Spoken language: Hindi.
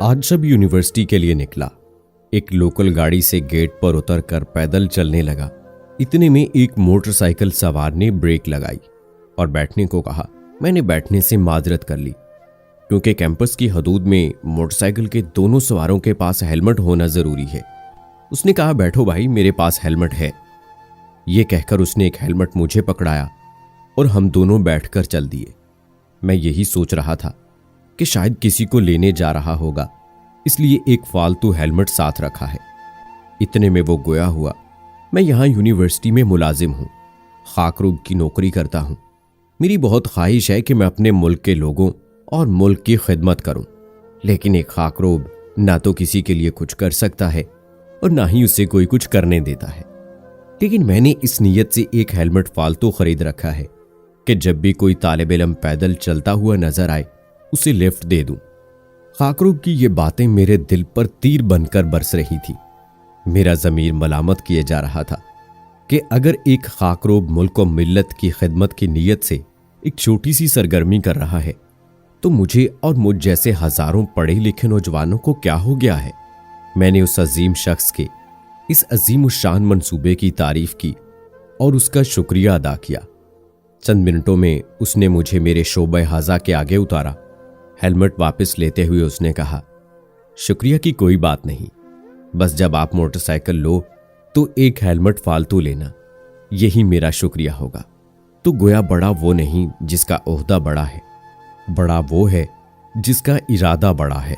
आज जब यूनिवर्सिटी के लिए निकला, एक लोकल गाड़ी से गेट पर उतरकर पैदल चलने लगा। इतने में एक मोटरसाइकिल सवार ने ब्रेक लगाई और बैठने को कहा। मैंने बैठने से माजरत कर ली, क्योंकि कैंपस की हदूद में मोटरसाइकिल के दोनों सवारों के पास हेलमेट होना जरूरी है। उसने कहा, बैठो भाई, मेरे पास हेलमेट है। यह कहकर उसने एक हेलमेट मुझे पकड़ाया और हम दोनों बैठकर चल दिए। मैं यही सोच रहा था कि शायद किसी को लेने जा रहा होगा, इसलिए एक फालतू हेलमेट साथ रखा है। इतने में वो गोया हुआ। मैं यहां यूनिवर्सिटी में मुलाजिम हूं, खाकरूब की नौकरी करता हूं। मेरी बहुत ख्वाहिश है कि मैं अपने मुल्क के लोगों और मुल्क की खिदमत करूं, लेकिन एक खाकरूब ना तो किसी के लिए कुछ कर सकता है और ना ही उसे कोई कुछ करने देता है। लेकिन मैंने इस नीयत से एक हेलमेट फालतू खरीद रखा है कि जब भी कोई तालिब इल्म पैदल चलता हुआ नजर आए उसे लिफ्ट दे दूं। खाकरूब की ये बातें मेरे दिल पर तीर बनकर बरस रही थी। मेरा ज़मीर मलामत किए जा रहा था कि अगर एक खाकरूब मुल्क और मिल्लत की खिदमत की नीयत से एक छोटी सी सरगर्मी कर रहा है, तो मुझे और मुझ जैसे हजारों पढ़े लिखे नौजवानों को क्या हो गया है। मैंने उस अजीम शख्स के इस अजीम शान मंसूबे की तारीफ की और उसका शुक्रिया अदा किया। चंद मिनटों में उसने मुझे मेरे शोबे हाजा के आगे उतारा। हेलमेट वापस लेते हुए उसने कहा, शुक्रिया की कोई बात नहीं, बस जब आप मोटरसाइकिल लो तो एक हेलमेट फालतू लेना, यही मेरा शुक्रिया होगा। तो गोया बड़ा वो नहीं जिसका ओहदा बड़ा है, बड़ा वो है जिसका इरादा बड़ा है।